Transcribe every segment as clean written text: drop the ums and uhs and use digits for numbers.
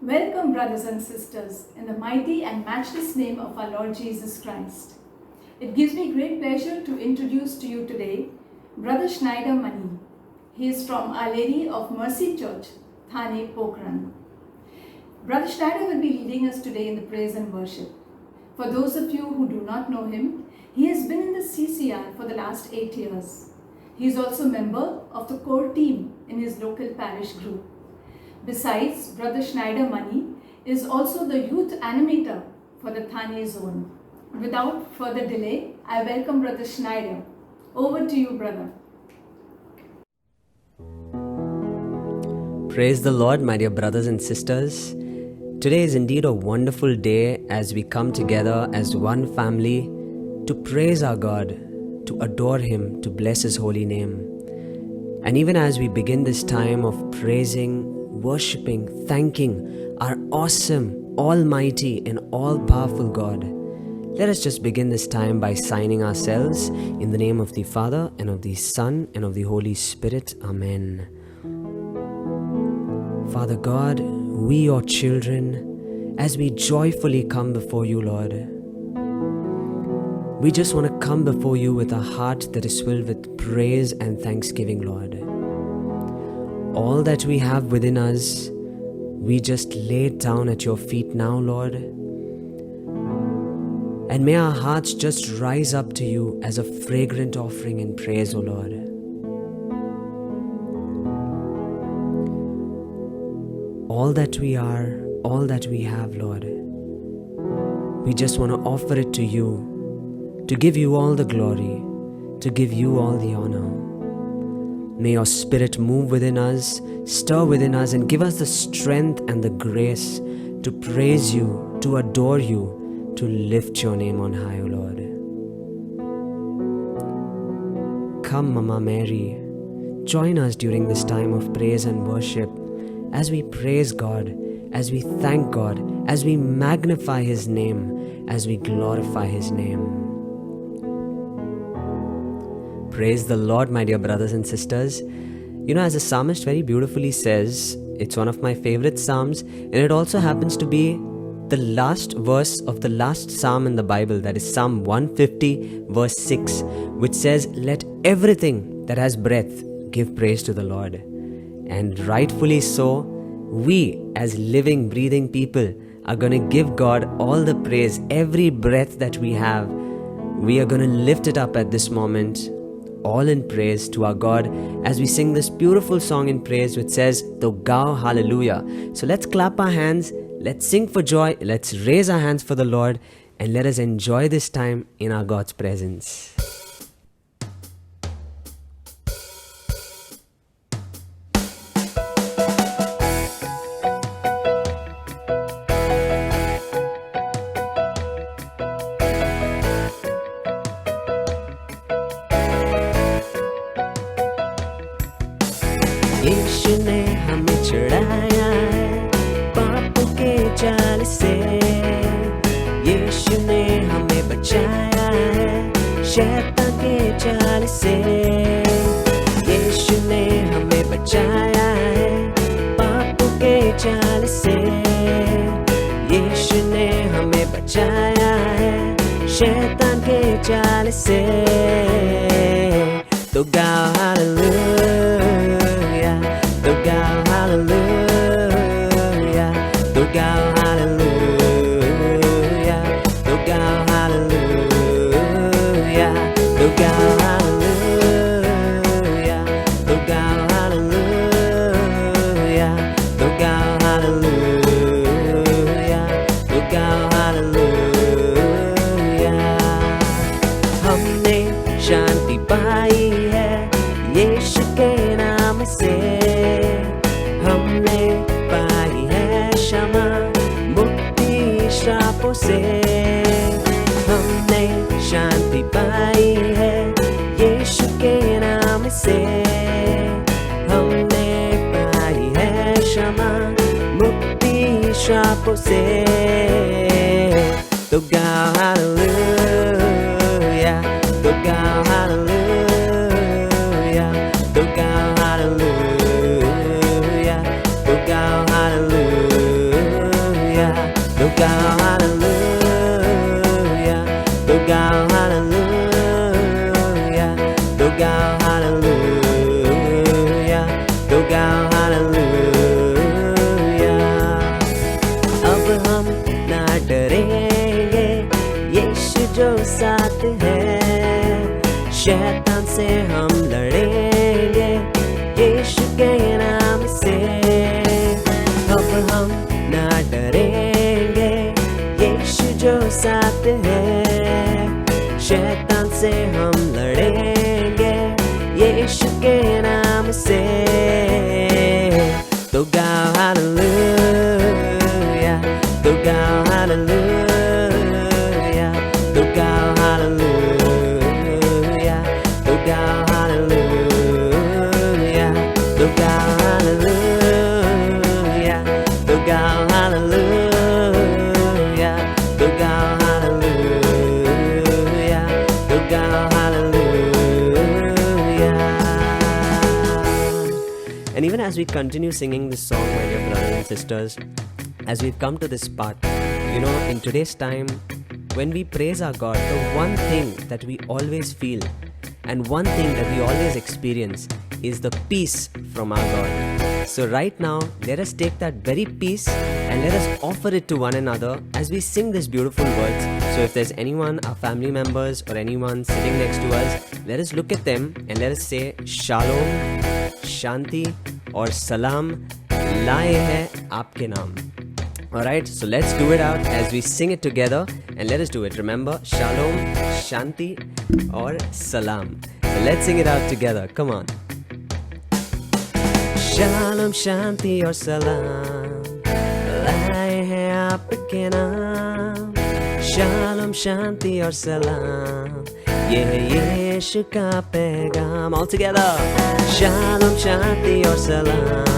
Welcome, brothers and sisters, in the mighty and matchless name of our Lord Jesus Christ. It gives me great pleasure to introduce to you today Brother Schneider Mani. He is from Our Lady of Mercy Church, Thane, Pokhran. Brother Schneider will be leading us today in the praise and worship. For those of you who do not know him, he has been in the CCR for the last 8 years. He is also a member of the core team in his local parish group. Besides, Brother Schneider Mani is also the youth animator for the Thane zone. Without further delay, I welcome Brother Schneider. Over to you, brother. Praise the Lord, my dear brothers and sisters. Today is indeed a wonderful day as we come together as one family to praise our God, to adore Him, to bless His holy name. And even as we begin this time of praising, worshipping, thanking our awesome, almighty and all-powerful God, let us just begin this time by signing ourselves in the name of the Father and of the Son and of the Holy Spirit. Amen. Father God, we your children, as we joyfully come before you, Lord, we just want to come before you with a heart that is filled with praise and thanksgiving, Lord. All that we have within us, we just lay it down at your feet now, Lord. And may our hearts just rise up to you as a fragrant offering in praise, O Lord. All that we are, all that we have, Lord, we just want to offer it to you, to give you all the glory, to give you all the honor. May your Spirit move within us, stir within us, and give us the strength and the grace to praise you, to adore you, to lift your name on high, O Lord. Come, Mama Mary, join us during this time of praise and worship as we praise God, as we thank God, as we magnify His name, as we glorify His name. Praise the Lord, my dear brothers and sisters. You know, as the psalmist very beautifully says, it's one of my favorite psalms, and it also happens to be the last verse of the last psalm in the Bible, that is Psalm 150 verse 6, which says, "Let everything that has breath give praise to the Lord." And rightfully so, we as living, breathing people are going to give God all the praise. Every breath that we have, we are going to lift it up at this moment, all in praise to our God, as we sing this beautiful song in praise which says, "Togao Hallelujah." So let's clap our hands, let's sing for joy, let's raise our hands for the Lord, and let us enjoy this time in our God's presence. यीशु ने हमें छुड़ाया है पापों के जाल से, यीशु ने हमें बचाया है शैतान के जाल से, यीशु ने हमें बचाया है पापों के जाल से, यीशु ने हमें बचाया है शैतान के जाल से। तो गाओ हालेलुया, तो गाओ हालेलुया, तो गाओ हालेलुया, तो गाओ हालेलुया, तो गाओ हालेलुया, तो गाओ हालेलुया, तो गाओ हालेलुया, तो गाओ हालेलुया। हमने शांति पाई है यीशु के नाम से, हमने पाई है क्षमा मुक्ति श्रापों से, हमने शांति पाई है यीशु के नाम से, हमने पाई है क्षमा मुक्ति श्रापों से। तो गाओ हालेलुया, तो गाओ हालेलुया, तो गाओ हालेलुया, तो गाओ हालेलुया। शैतान से हम लड़ेंगे यीशु के नाम से। अब हम ना डरेंगे यीशु जो साथ है। शैतान से हम लड़ेंगे यीशु के नाम से। तो गाओ हालेलुया, तो गाओ हालेलुया, तो गाओ हालेलुया, तो गाओ हालेलुया, तो गाओ हालेलुया, तो गाओ हालेलुया, तो गाओ हालेलुया, तो गाओ hallelujah. And even as we continue singing this song, my dear brothers and sisters, as we've come to this part, in today's time, when we praise our God, the one thing that we always feel and one thing that we always experience is the peace from our God. So right now, let us take that very peace and let us offer it to one another as we sing these beautiful words. So if there's anyone, our family members or anyone sitting next to us, let us look at them and let us say Shalom, Shanti or Salam लाए हैं आपके नाम. Alright, so let's do it out as we sing it together and let us do it. Remember, Shalom, Shanti or Salam. So let's sing it out together. Come on. Shalom, Shanti or Salam लाए हैं आपके नाम. Shalom, Shanti or Salam ये है यीशु का पैगाम. All together. Shalom, Shanti or Salam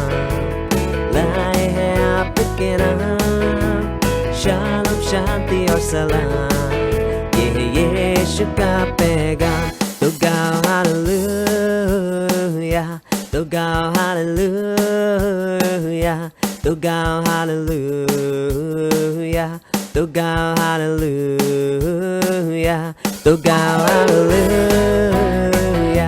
लाए हैं आपके नाम. Shalom, Shanti और सलाम ये है यीशु का पैगाम. तो गाओ हालेलुया, तो गाओ हालेलुया, तो गाओ हालेलुया, तो गाओ हालेलुया, तो गाओ हालेलुया,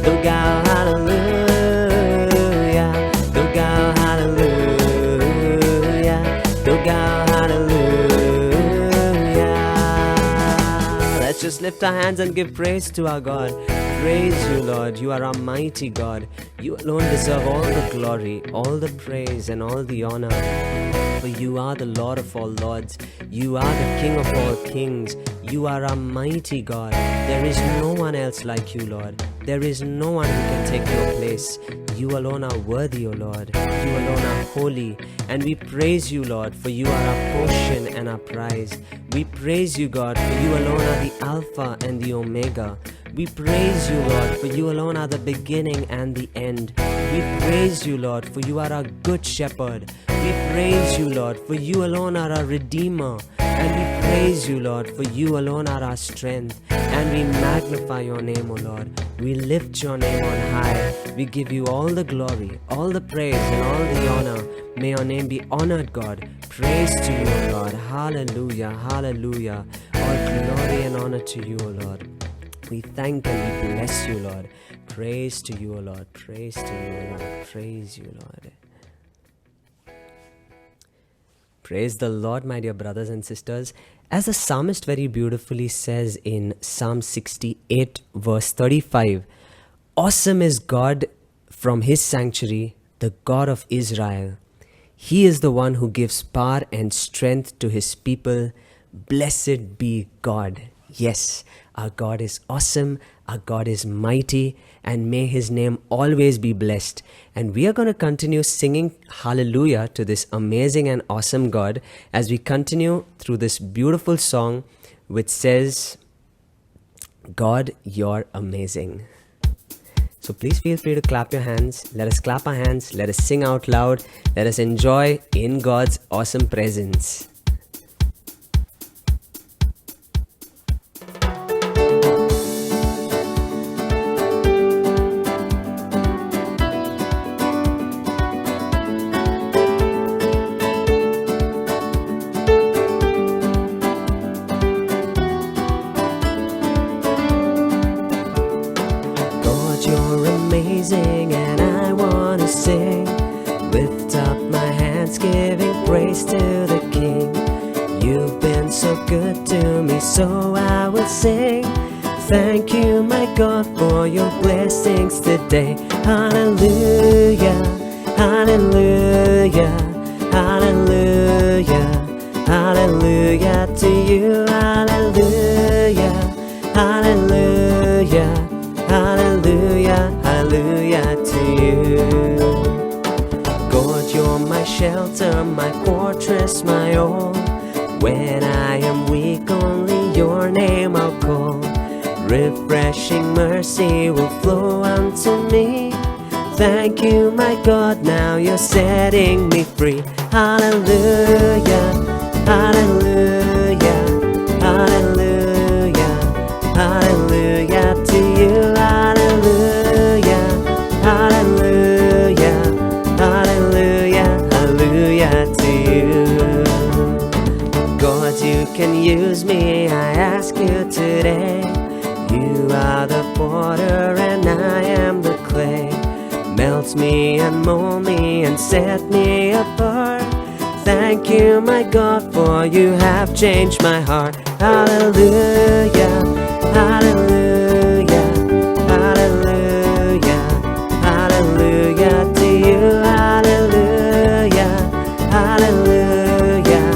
तो गाओ हालेलुया, तो गाओ हालेलुया, तो गाओ hallelujah. Let's just lift our hands and give praise to our God. Praise you, Lord. You are our mighty God. You alone deserve all the glory, all the praise and all the honor. For you are the Lord of all lords. You are the King of all kings. You are our mighty God. There is no one else like you, Lord. There is no one who can take your place. You alone are worthy, O Lord. You alone are holy. And we praise you, Lord, for you are our portion and our prize. We praise you, God, for you alone are the Alpha and the Omega. We praise you, Lord, for you alone are the beginning and the end. We praise you, Lord, for you are our good shepherd. We praise you, Lord, for you alone are our Redeemer. And we praise you, Lord, for you alone are our strength. And we magnify your name, O Lord. We lift your name on high. We give you all the glory, all the praise and all the honor. May your name be honored, God. Praise to you, O Lord. Hallelujah, hallelujah. All glory and honor to you, O Lord. We thank and we bless you, Lord. Praise to you, O Lord. Praise to you, O Lord. Praise you, Lord. Praise the Lord, my dear brothers and sisters. As the psalmist very beautifully says in Psalm 68 verse 35, awesome is God from his sanctuary, the God of Israel. He is the one who gives power and strength to his people. Blessed be God. Yes, our God is awesome, our God is mighty, and may his name always be blessed. And we are going to continue singing hallelujah to this amazing and awesome God as we continue through this beautiful song which says, God, you're amazing. So please feel free to clap your hands. Let us clap our hands. Let us sing out loud. Let us enjoy in God's awesome presence. And I want to sing, lift up my hands giving praise to the King. You've been so good to me, so I will sing, Thank you, my God, for your blessings today. Hallelujah, hallelujah, hallelujah, hallelujah to you. Hallelujah, hallelujah, hallelujah, hallelujah to you. God, you're my shelter, my fortress, my all. When I am weak, only your name I'll call. Refreshing mercy will flow unto me. Thank you, my God, now you're setting me free. Hallelujah, hallelujah, hallelujah, hallelujah to you. Hallelujah, hallelujah, hallelujah, hallelujah to you. God, you can use me, I ask you today. You are the potter and I am the clay. Melt me and mold me and set me apart. Thank you, my God, for you have changed my heart. Hallelujah, hallelujah, hallelujah, hallelujah to you. Hallelujah, hallelujah,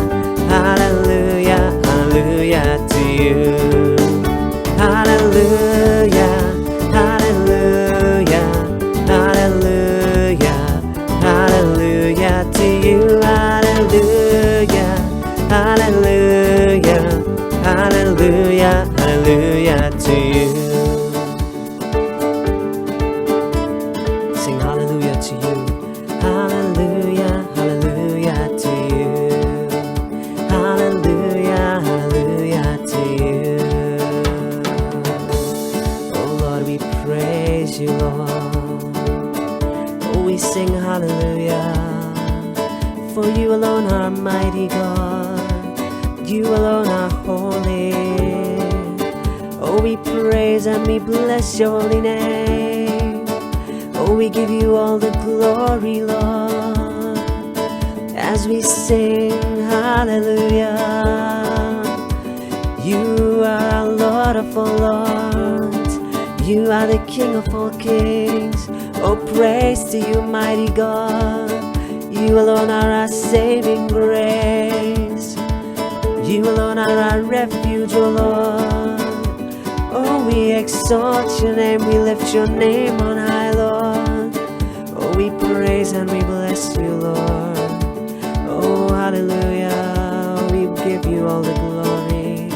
hallelujah, hallelujah to you. Hallelujah, hallelujah, hallelujah, hallelujah to you. Hallelujah, hallelujah, hallelujah, hallelujah to you. Sing hallelujah to you. Hallelujah, hallelujah to you. Hallelujah, hallelujah to you. Praise you, Lord. Oh, we sing hallelujah. For you alone are mighty God. You alone are holy. Oh, we praise and we bless your holy name. Oh, we give you all the glory, Lord, as we sing hallelujah. You are our Lord of all lords. You are the King of all kings. Oh, praise to you, mighty God. You alone are our saving grace. You alone are our refuge, O Lord. Oh, we exalt your name, we lift your name on high, Lord. Oh, we praise and we bless you, Lord. Oh, hallelujah. We give you all the glory.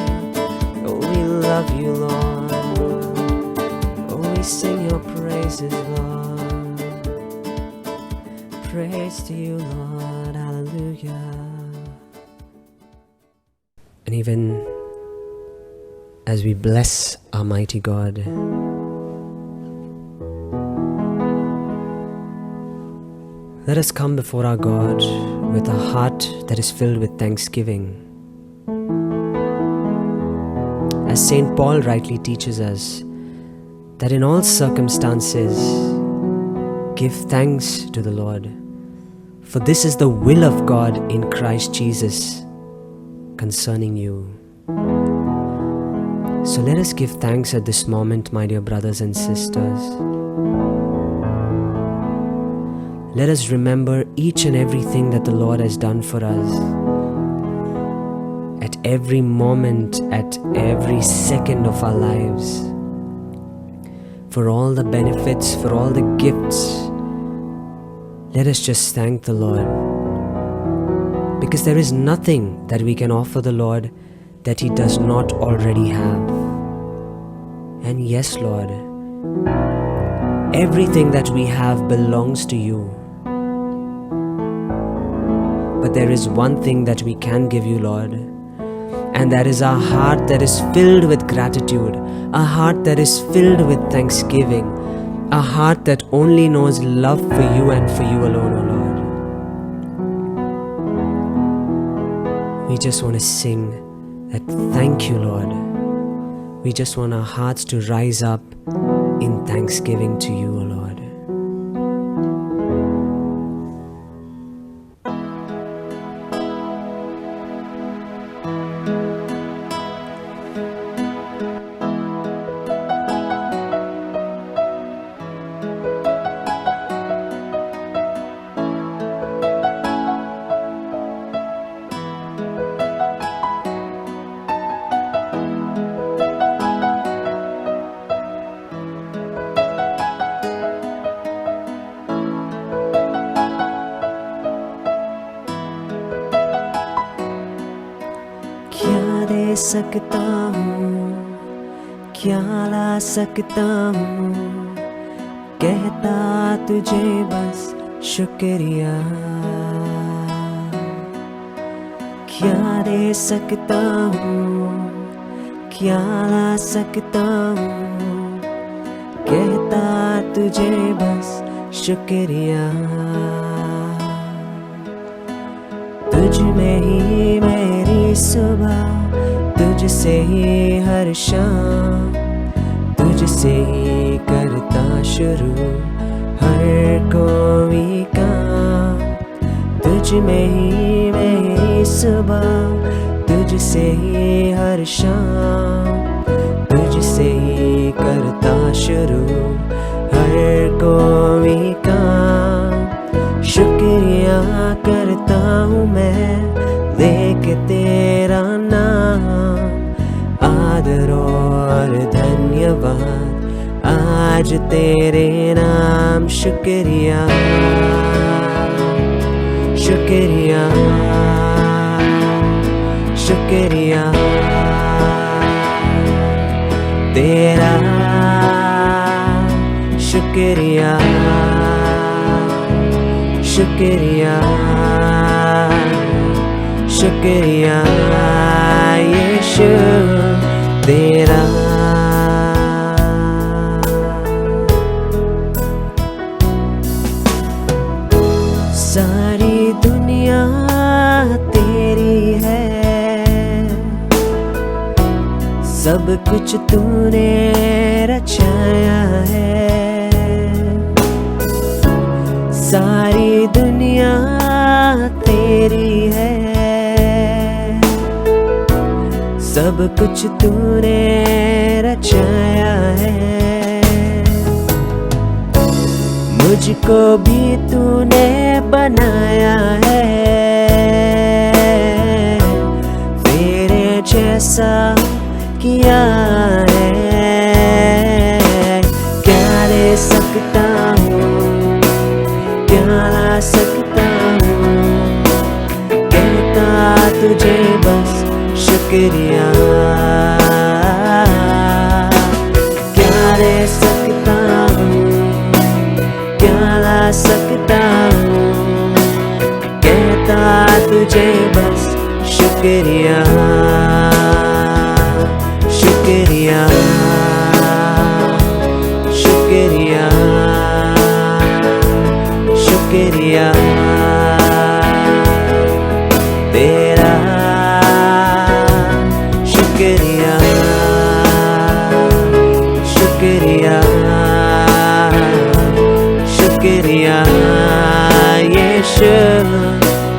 Oh, we love you, Lord. We sing your praises, Lord. Praise to you, Lord. Hallelujah. And even as we bless our mighty God, let us come before our God with a heart that is filled with thanksgiving. As St. Paul rightly teaches us, that in all circumstances, give thanks to the Lord, for this is the will of God in Christ Jesus concerning you. So let us give thanks at this moment, my dear brothers and sisters. Let us remember each and everything that the Lord has done for us. At every moment, at every second of our lives. For all the benefits, for all the gifts, let us just thank the Lord. Because there is nothing that we can offer the Lord that He does not already have. And yes, Lord, everything that we have belongs to you. But there is one thing that we can give you, Lord, and that is our heart that is filled with gratitude, a heart that is filled with thanksgiving, a heart that only knows love for you and for you alone, O Lord. We just want to sing that thank you, Lord. We just want our hearts to rise up in thanksgiving to you, O Lord. सकता हूँ, क्या ला सकता हूँ, कहता तुझे बस शुक्रिया। क्या दे सकता हूँ, क्या ला सकता हूँ, कहता तुझे बस शुक्रिया। तुझ में ही मेरी सुबह, तुझसे ही हर शाम, तुझसे ही करता शुरू हर कोई काम। तुझ में ही मेरी सुबह, तुझसे ही हर शाम, तुझसे ही करता शुरू हर कोई काम। शुक्रिया करता हूँ मैं लेके तेरा नाम, आदर और धन्यवाद आज तेरे नाम। शुक्रिया शुक्रिया शुक्रिया तेरा, शुक्रिया शुक्रिया शुक्रिया यीशु तेरा। सारी दुनिया तेरी है, सब कुछ तूने रचाया है। सारी दुनिया तेरी है, सब कुछ तूने रचाया है। मुझको भी तूने बनाया है, तेरे जैसा किया है। क्या ले सकता हूँ, क्या ला सकता हूँ, कहता तुझे बस शुक्रिया। क्या ले सकता हूँ, क्या ला सकता हूँ, कहता तुझे बस शुक्रिया शुक्रिया शुक्रिया शुक्रिया तेरा। शुक्रिया शुक्रिया शुक्रिया यीशु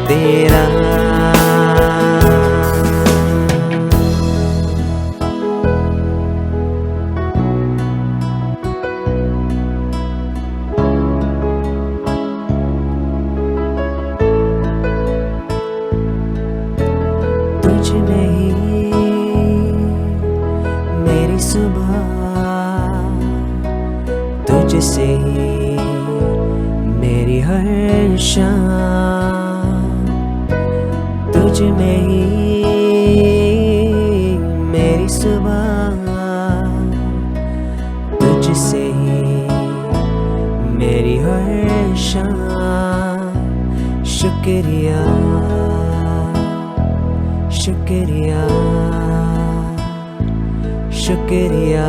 तेरा। तुझ में ही मेरी सुबह, तुझसे ही मेरी हर शाम। तुझ में ही मेरी सुबह, तुझसे ही मेरी हर शाम। शुक्रिया शुक्रिया शुक्रिया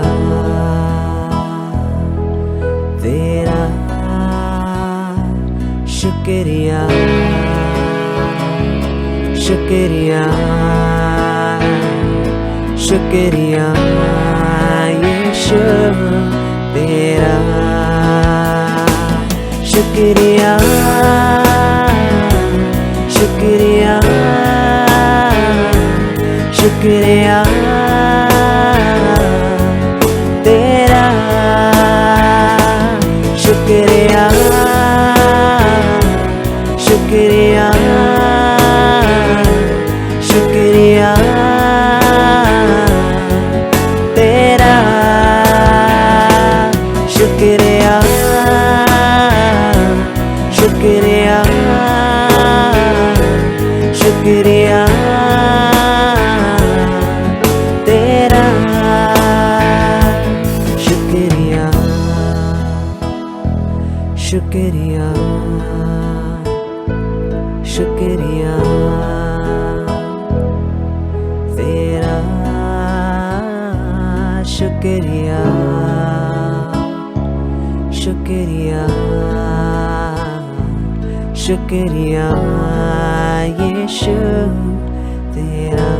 तेरा। शुक्रिया शुक्रिया शुक्रिया यीशु तेरा। शुक्रिया शुक्रिया शुक्रिया तेरा। शुक्रिया शुक्रिया शुक्रिया तेरा। शुक्रिया शुक्रिया शुक्रिया शुक्रिया शुक्रिया तेरा शुक्रिया शुक्रिया शुक्रिया यीशु तेरा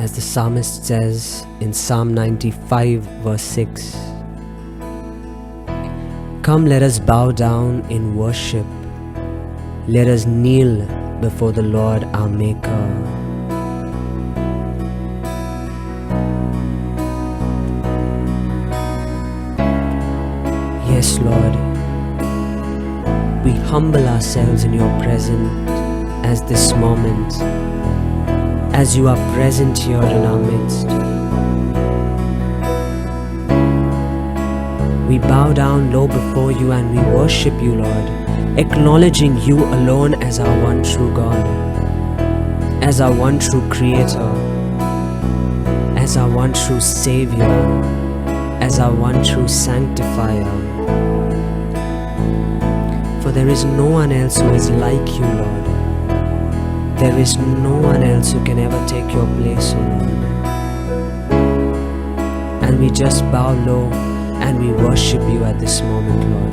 As the psalmist says in Psalm 95 verse 6, "Come, let us bow down in worship. Let us kneel before the Lord our Maker." Yes, Lord, we humble ourselves in your presence as this moment, as you are present here in our midst. We bow down low before you and we worship you, Lord, acknowledging you alone as our one true God, as our one true Creator, as our one true Savior, as our one true Sanctifier. For there is no one else who is like you, Lord. There is no one else who can ever take your place, O Lord. And we just bow low and we worship you at this moment, Lord.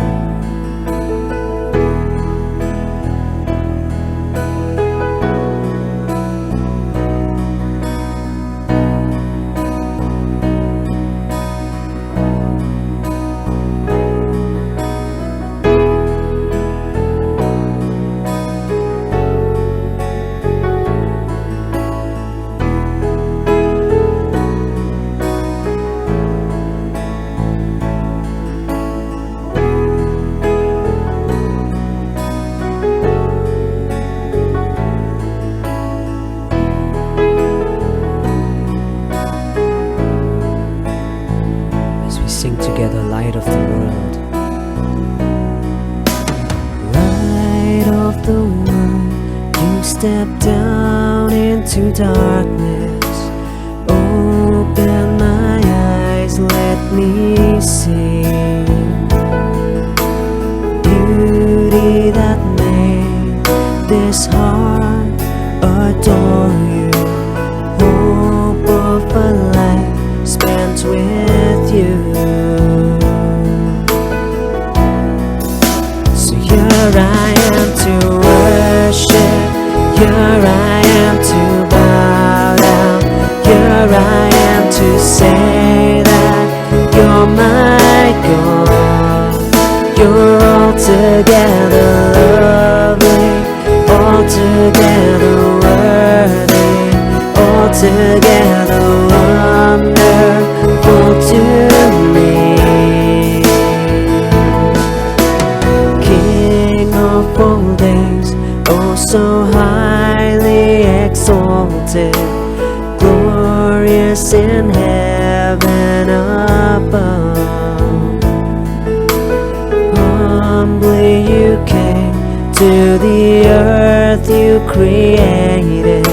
Sing together, Light of the World. Light of the world, you step down into darkness. Open my eyes, let me see beauty that made this heart adore you. Hope of a life spent with you. So here I am to worship, here I am to bow down, here I am to say that you're my God. You're altogether lovely, altogether worthy, altogether wonderful to me. King of all days, so highly exalted, glorious in heaven above. Humbly you came to the earth you created,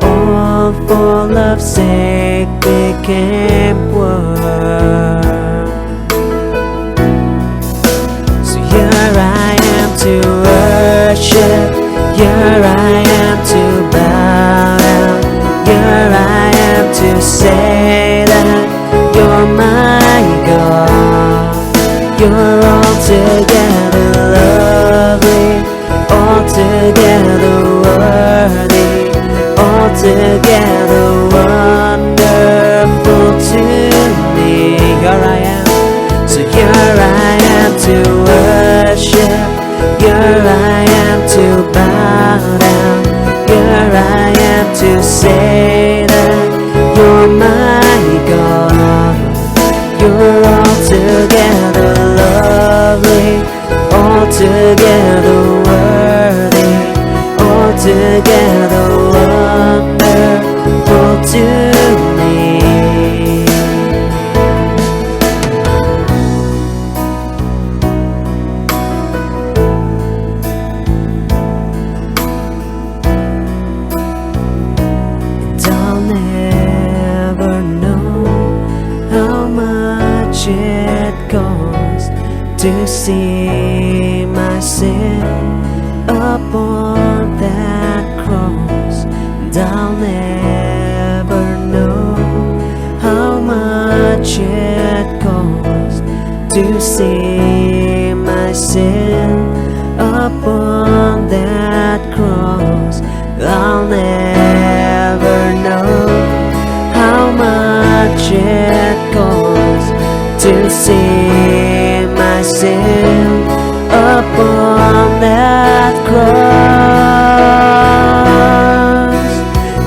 all for love's sake became poor. So here I am to worship, here I am to bow down, here I am to say that you're my God. You're altogether lovely, altogether worthy, altogether wonderful to me. Here I am, so here I am to worship, here I am to bow down, here I am to say that you're my God. You're altogether lovely, altogether worthy, altogether wonderful to me. And I'll never know how much it costs to see my sin upon that cross. And I'll never know how much it costs to see my sin upon that cross. I'll never know how much it costs to see my sin upon that cross.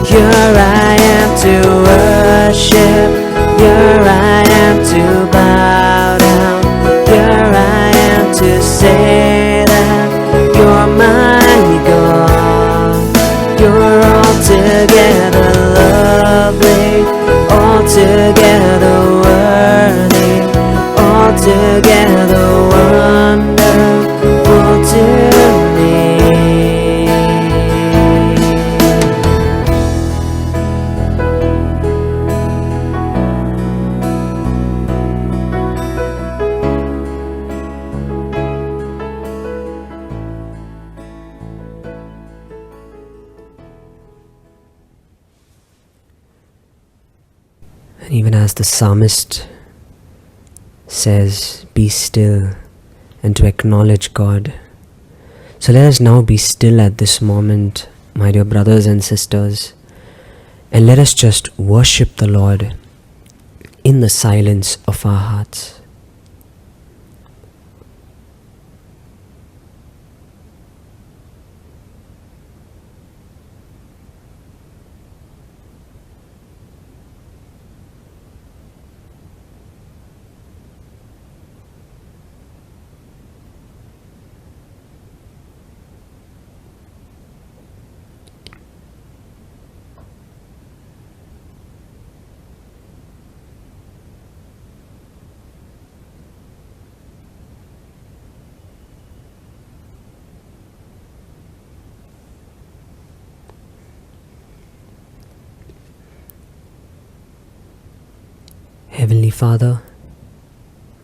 Here I am to worship, here I am to bow down, here I am to say that you're my God. You're altogether lovely, altogether worthy, altogether wonderful to me. And even as the psalmist says, be still, and to acknowledge God. So let us now be still at this moment, my dear brothers and sisters, and let us just worship the Lord in the silence of our hearts. Heavenly Father,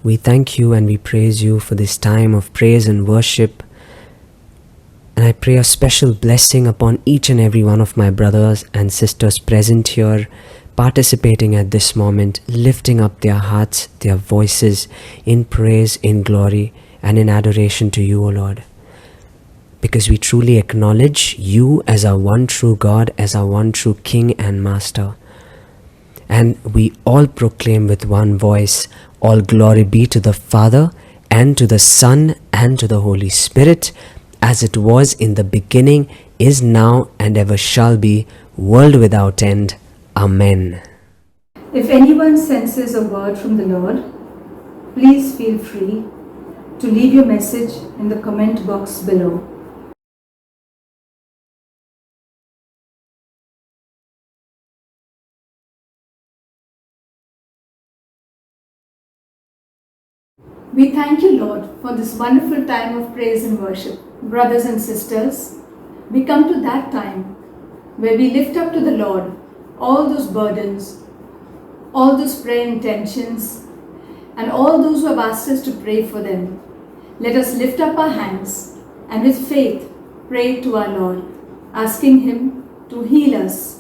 we thank you and we praise you for this time of praise and worship. And I pray a special blessing upon each and every one of my brothers and sisters present here, participating at this moment, lifting up their hearts, their voices in praise, in glory, and in adoration to you, O Lord. Because we truly acknowledge you as our one true God, as our one true King and Master. And we all proclaim with one voice, all glory be to the Father, and to the Son, and to the Holy Spirit, as it was in the beginning, is now, and ever shall be, world without end. Amen. If anyone senses a word from the Lord, please feel free to leave your message in the comment box below. We thank you, Lord, for this wonderful time of praise and worship. Brothers and sisters, we come to that time where we lift up to the Lord all those burdens, all those prayer intentions, and all those who have asked us to pray for them. Let us lift up our hands and with faith pray to our Lord, asking Him to heal us.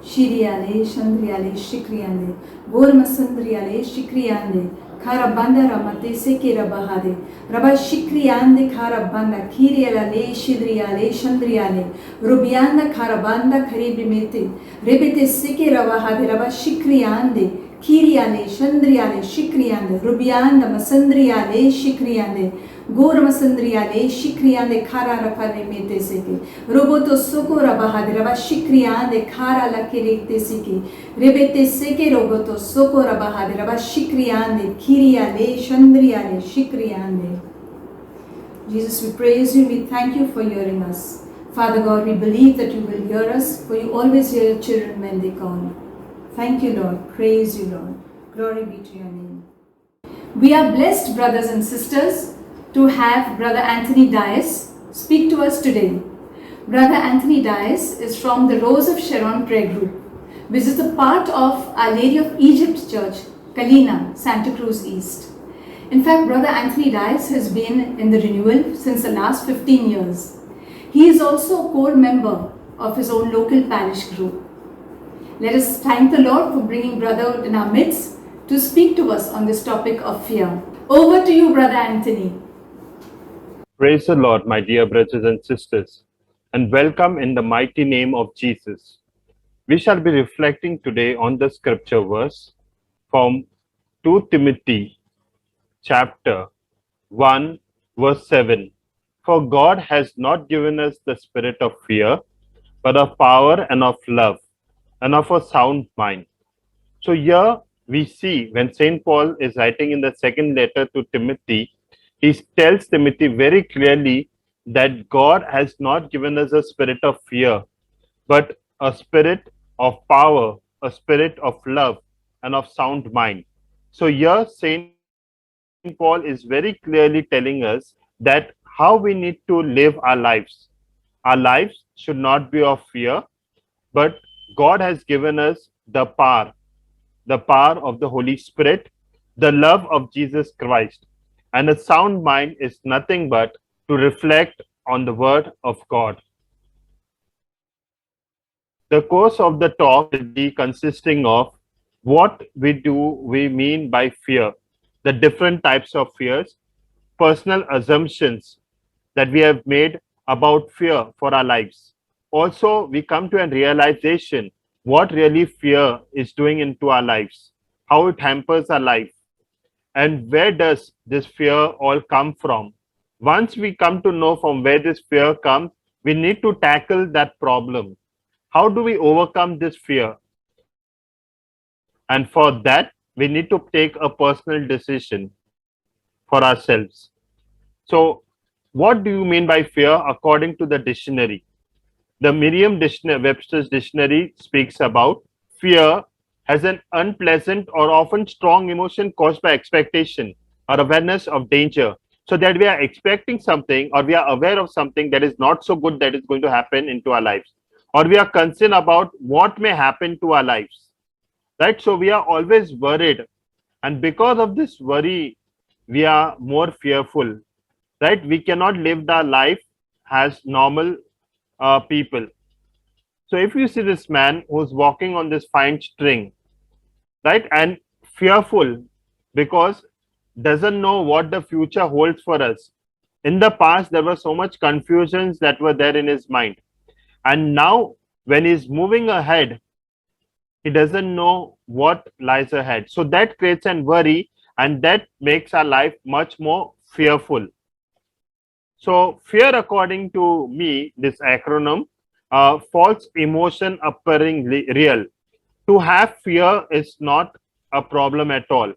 Shiriale, Shandriale, Shikriande, Gormasandriale, Shikriande, Karabanda Ramate Seke Rabahade, Rabba Shikriande Karabanda, Kiriale, Shidriale, Shandriale, Rubianda Karabanda Karibimete, Rebete Seke Rabahade, Rabba Shikriande, Kiriale, Shandriale, Shikriande, Rubianda Masandriale, Shikriande, Gormasandriale, Shikriande, Kara Karimete Seke, Roboto Sokora Bahade, Rabba Shikriande, Kara La Kirite Seke, Rebete Seke Roboto Sokora Bahade, Rabba Shikriande, Kiriale, Shandriale, Shikriande. Jesus, we praise you, we thank you for hearing us. Father God, we believe that you will hear us, for you always hear your children when they call. Thank you, Lord. Praise you, Lord. Glory be to your name. We are blessed, brothers and sisters, to have Brother Anthony Dias speak to us today. Brother Anthony Dias is from the Rose of Sharon Prayer Group, which is a part of Our Lady of Egypt Church, Kalina, Santa Cruz East. In fact, Brother Anthony Dias has been in the renewal since the last 15 years. He is also a core member of his own local parish group. Let us thank the Lord for bringing Brother in our midst to speak to us on this topic of fear. Over to you, Brother Anthony. Praise the Lord, my dear brothers and sisters, and welcome in the mighty name of Jesus. We shall be reflecting today on the scripture verse from 2 Timothy chapter 1 verse 7. For God has not given us the spirit of fear, but of power and of love and of a sound mind. So here we see when St. Paul is writing in the second letter to Timothy, he tells Timothy very clearly that God has not given us a spirit of fear, but a spirit of power, a spirit of love, and of sound mind. So here St. Paul is very clearly telling us that how we need to live our lives. Our lives should not be of fear, but God has given us the power of the Holy Spirit, the love of Jesus Christ. And a sound mind is nothing but to reflect on the Word of God. The course of the talk will be consisting of what we mean by fear, the different types of fears, personal assumptions that we have made about fear for our lives. Also, we come to a realization what really fear is doing into our lives, how it hampers our life, and where does this fear all come from. Once we come to know from where this fear comes, we need to tackle that problem. How do we overcome this fear? And for that, we need to take a personal decision for ourselves. So, what do you mean by fear according to the dictionary? The Merriam-Webster's dictionary speaks about fear as an unpleasant or often strong emotion caused by expectation or awareness of danger. So that we are expecting something or we are aware of something that is not so good that is going to happen into our lives, or we are concerned about what may happen to our lives, right? So we are always worried, and because of this worry, we are more fearful, right? We cannot live our life as normal people. So if you see this man who's walking on this fine string, right, and fearful because doesn't know what the future holds for us. In the past, there was so much confusions that were there in his mind. And now when he's moving ahead, he doesn't know what lies ahead. So that creates an worry, and that makes our life much more fearful. So fear, according to me, this acronym, false emotion appearing real. To have fear is not a problem at all.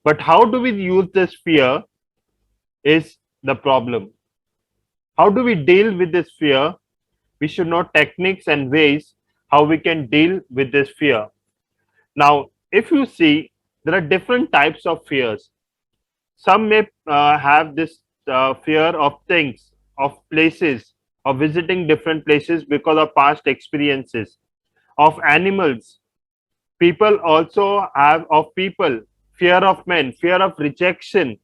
But how do we use this fear is the problem. How do we deal with this fear? We should know techniques and ways how we can deal with this fear. Now, if you see There are different types of fears. Some may have this fear of things, of places, of visiting different places because of past experiences, of animals. People also have of people, fear of men, fear of rejection,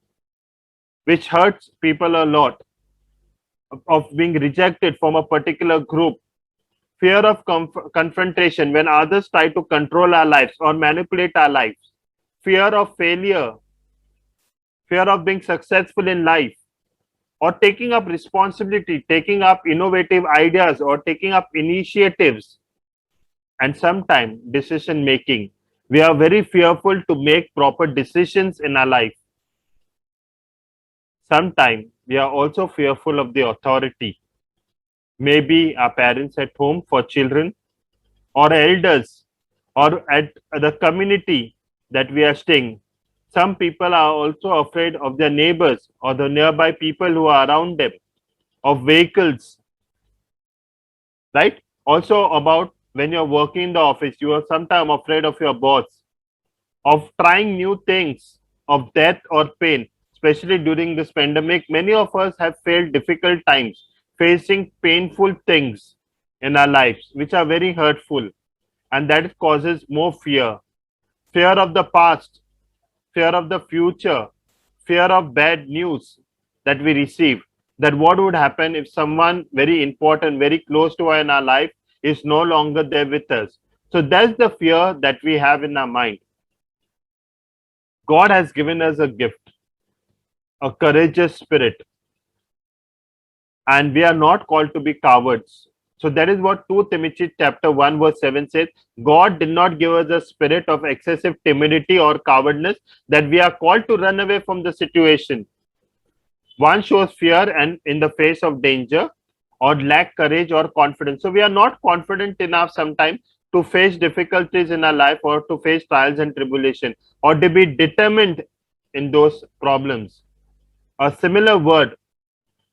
which hurts people a lot, of being rejected from a particular group, fear of confrontation when others try to control our lives or manipulate our lives, fear of failure, fear of being successful in life, or taking up responsibility, taking up innovative ideas, or taking up initiatives, and sometimes decision making. We are very fearful to make proper decisions in our life. Sometimes we are also fearful of the authority. Maybe our parents at home for children, or elders, or at the community that we are staying. Some people are also afraid of their neighbors or the nearby people who are around them, of vehicles, right? Also, about when you're working in the office, you are sometimes afraid of your boss, of trying new things, of death or pain. Especially during this pandemic, many of us have faced difficult times, facing painful things in our lives, which are very hurtful, and that causes more fear. Fear of the past, fear of the future, fear of bad news that we receive. That what would happen if someone very important, very close to us in our life is no longer there with us. So that's the fear that we have in our mind. God has given us a gift, a courageous spirit, and we are not called to be cowards. So that is what 2 Timothy chapter 1 verse 7 says. God did not give us a spirit of excessive timidity or cowardness, that we are called to run away from the situation. One shows fear and in the face of danger, or lack courage or confidence. So we are not confident enough sometimes to face difficulties in our life, or to face trials and tribulation, or to be determined in those problems. A similar word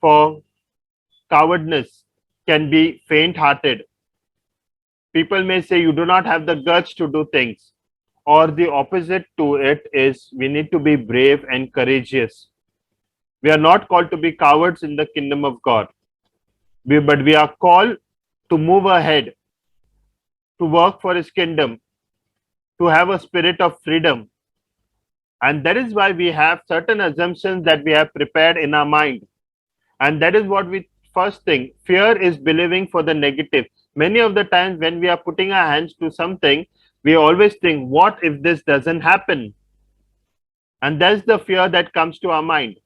for cowardness can be faint hearted. People may say you do not have the guts to do things, or the opposite to it is we need to be brave and courageous. We are not called to be cowards in the kingdom of God, but we are called to move ahead, to work for His kingdom, to have a spirit of freedom. And that is why we have certain assumptions that we have prepared in our mind. And that is what we first think. Fear is believing for the negative. Many of the times when we are putting our hands to something, we always think, what if this doesn't happen? And that's the fear that comes to our mind.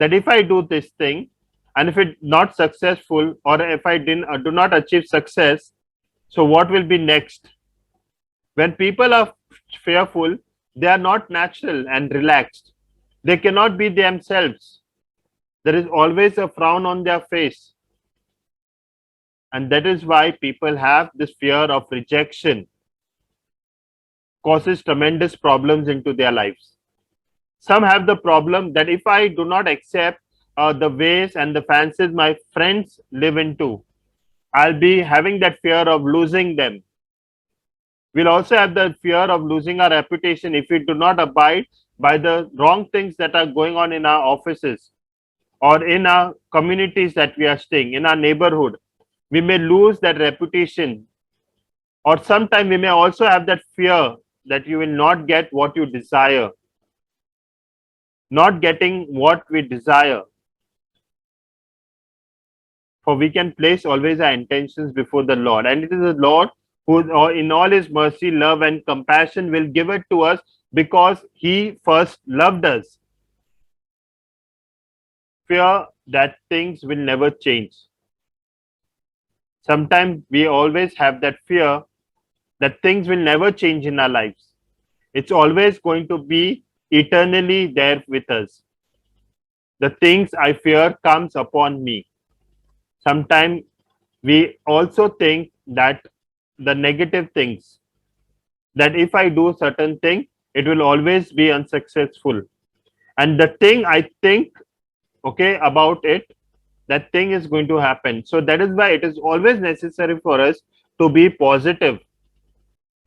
That if I do this thing, and if it's not successful, or if I do not achieve success, so what will be next? When people are fearful, they are not natural and relaxed. They cannot be themselves. There is always a frown on their face. And that is why people have this fear of rejection, causes tremendous problems into their lives. Some have the problem that if I do not accept the ways and the fancies my friends live into, I'll be having that fear of losing them. We'll also have the fear of losing our reputation if we do not abide by the wrong things that are going on in our offices, or in our communities that we are staying, in our neighborhood. We may lose that reputation, or sometimes we may also have that fear that you will not get what you desire, not getting what we desire. For we can place always our intentions before the Lord, and it is the Lord who, in all His mercy, love, and compassion, will give it to us because He first loved us. Fear that things will never change. Sometimes we always have that fear that things will never change in our lives. It's always going to be eternally there with us. The things I fear comes upon me. Sometimes we also think that the negative things, that if I do certain thing, it will always be unsuccessful. And the thing I think, okay, about it, that thing is going to happen. So that is why it is always necessary for us to be positive,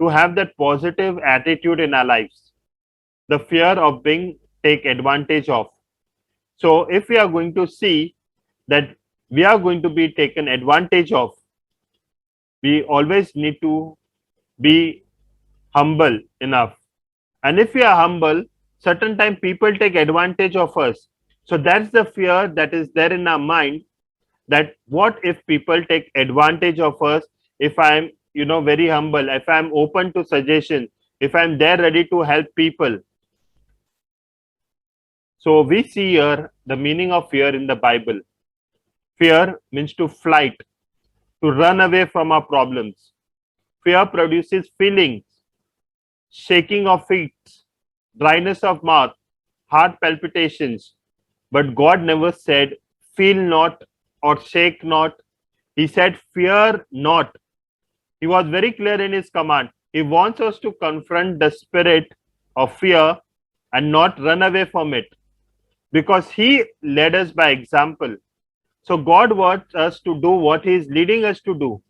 to have that positive attitude in our lives. the fear of being taken advantage of. So if we are going to see that we are going to be taken advantage of, we always need to be humble enough. And if we are humble, certain time people take advantage of us. So that's the fear that is there in our mind, that what if people take advantage of us, if I'm very humble, if I'm open to suggestion, if I'm there ready to help people. So we see here the meaning of fear in the Bible. Fear means to flight, to run away from our problems. Fear produces feelings, shaking of feet, dryness of mouth, heart palpitations. But God never said, feel not or shake not. He said, fear not. He was very clear in his command. He wants us to confront the spirit of fear and not run away from it, because he led us by example. So God wants us to do what he is leading us to do,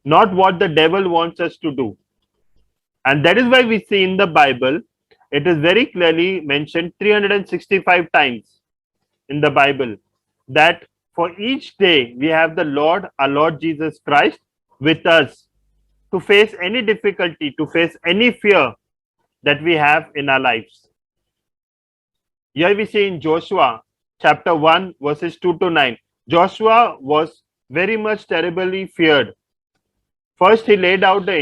not what the devil wants us to do. And that is why we see in the Bible, it is very clearly mentioned 365 times in the Bible that for each day we have the Lord, our Lord Jesus Christ, with us to face any difficulty, to face any fear that we have in our lives. Here we see in Joshua chapter 1 verses 2 to 9. Joshua was very much terribly feared. First, he laid out the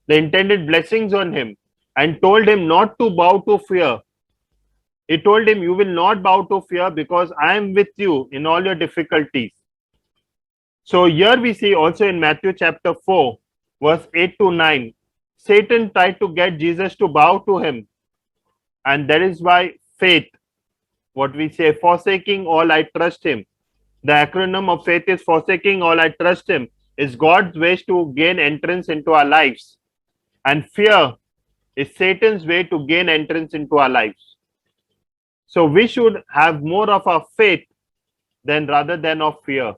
intended blessings on him and told him not to bow to fear. He told him, you will not bow to fear because I am with you in all your difficulties. So here we see also in Matthew chapter 4 verse 8 to 9, Satan tried to get Jesus to bow to him. And that is why faith, what we say, forsaking all, I trust him. The acronym of faith is forsaking all, I trust him, is God's way to gain entrance into our lives. And fear is Satan's way to gain entrance into our lives. So we should have more of our faith rather than of fear.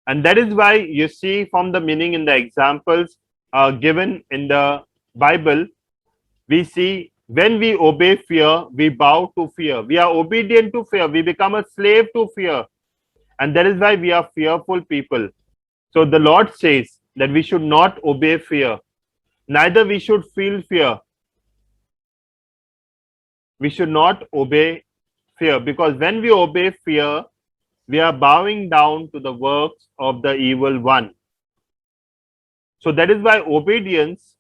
And that is why you see from the meaning in the examples given in the Bible, we see when we obey fear, we bow to fear. We are obedient to fear. We become a slave to fear. And that is why we are fearful people. So the Lord says that we should not obey fear. Neither we should feel fear. We should not obey fear, because when we obey fear, we are bowing down to the works of the evil one. So that is why obedience,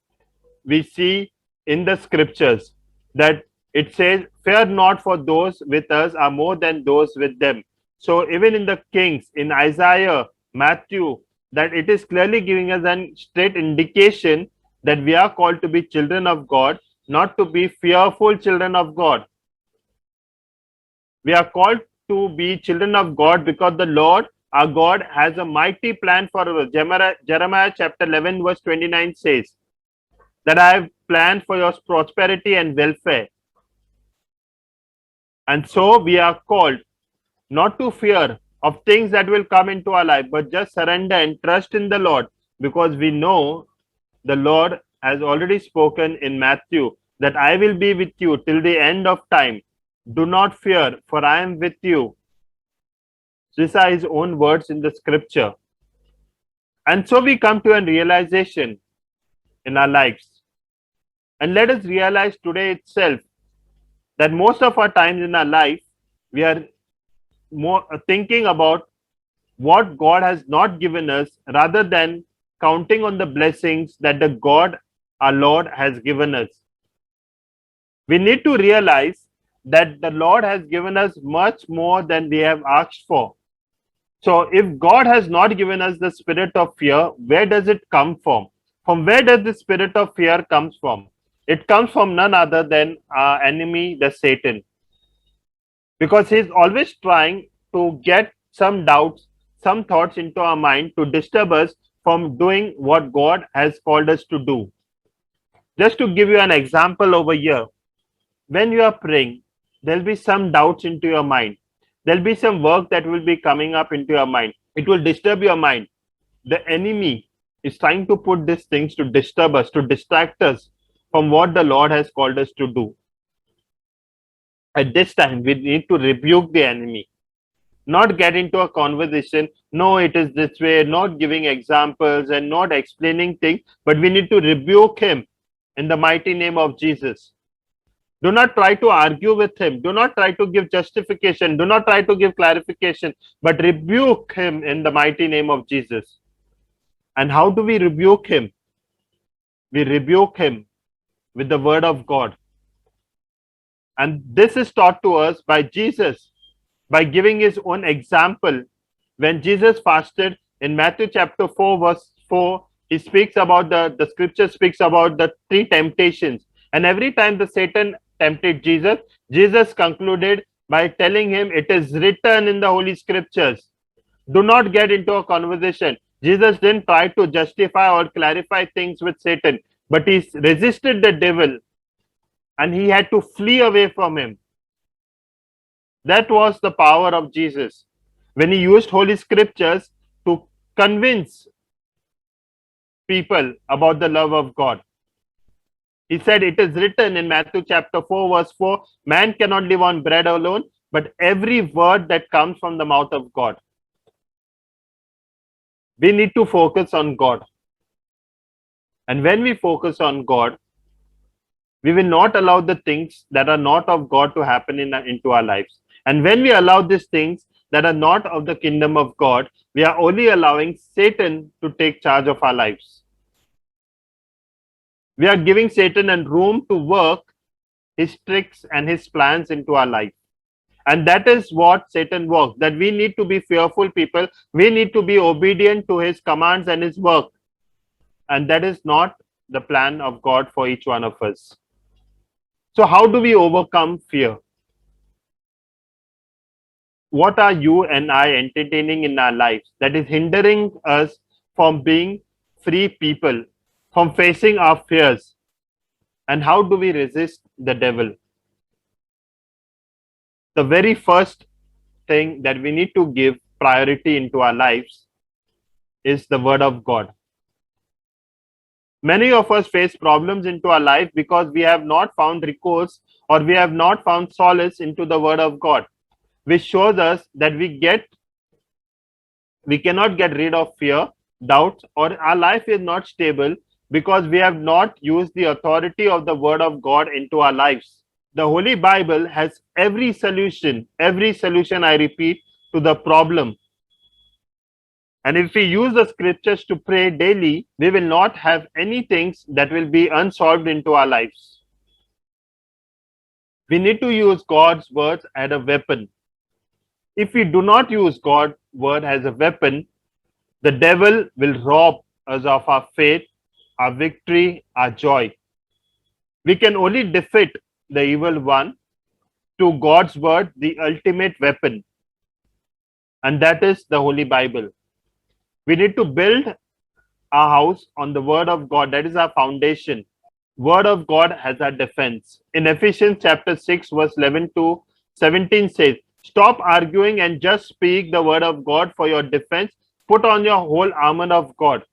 we see in the scriptures that it says, fear not, for those with us are more than those with them. So even in the Kings, in Isaiah, Matthew, that it is clearly giving us a straight indication that we are called to be children of God, not to be fearful children of God. We are called to be children of God because the Lord, our God, has a mighty plan for us. Jeremiah chapter 11 verse 29 says that I have planned for your prosperity and welfare. And so we are called not to fear of things that will come into our life, but just surrender and trust in the Lord, because we know the Lord has already spoken in Matthew that I will be with you till the end of time. Do not fear, for I am with you. These are his own words in the scripture. And so we come to a realization in our lives. And let us realize today itself that most of our times in our life, we are more thinking about what God has not given us rather than counting on the blessings that the God, our Lord, has given us. We need to realize that the Lord has given us much more than we have asked for. So if God has not given us the spirit of fear, where does it come from? From where does the spirit of fear comes from? It comes from none other than our enemy, the Satan. Because he's always trying to get some doubts, some thoughts into our mind to disturb us from doing what God has called us to do. Just to give you an example over here, when you are praying, there'll be some doubts into your mind. There'll be some work that will be coming up into your mind. It will disturb your mind. The enemy is trying to put these things to disturb us, to distract us from what the Lord has called us to do. At this time, we need to rebuke the enemy, not get into a conversation. No, it is this way, not giving examples and not explaining things, but we need to rebuke him in the mighty name of Jesus. Do not try to argue with him. Do not try to give justification. Do not try to give clarification, but rebuke him in the mighty name of Jesus. And how do we rebuke him? We rebuke him with the word of God. And this is taught to us by Jesus, by giving his own example. When Jesus fasted in Matthew chapter 4, verse 4, he speaks about the scripture speaks about the three temptations. And every time the Satan tempted Jesus, Jesus concluded by telling him, it is written in the Holy Scriptures. Do not get into a conversation. Jesus didn't try to justify or clarify things with Satan, but he resisted the devil and he had to flee away from him. That was the power of Jesus when he used Holy Scriptures to convince people about the love of God. He said, it is written in Matthew chapter 4, verse 4, man cannot live on bread alone, but every word that comes from the mouth of God. We need to focus on God. And when we focus on God, we will not allow the things that are not of God to happen into our lives. And when we allow these things that are not of the kingdom of God, we are only allowing Satan to take charge of our lives. We are giving Satan a room to work his tricks and his plans into our life. And that is what Satan works, that we need to be fearful people. We need to be obedient to his commands and his work. And that is not the plan of God for each one of us. So how do we overcome fear? What are you and I entertaining in our lives that is hindering us from being free people, from facing our fears? And how do we resist the devil? The very first thing that we need to give priority into our lives is the word of God. Many of us face problems into our life because we have not found recourse or we have not found solace into the word of God, which shows us that we cannot get rid of fear, doubt, or our life is not stable because we have not used the authority of the word of God into our lives. The Holy Bible has every solution, I repeat, to the problem. And if we use the scriptures to pray daily, we will not have any things that will be unsolved into our lives. We need to use God's words as a weapon. If we do not use God's word as a weapon, the devil will rob us of our faith, our victory, our joy. We can only defeat the evil one through God's word, the ultimate weapon. And that is the Holy Bible. We need to build our house on the word of God. That is our foundation. Word of God has our defense. In Ephesians chapter 6, verse 11 to 17 says, stop arguing and just speak the word of God for your defense. Put on your whole armor of God.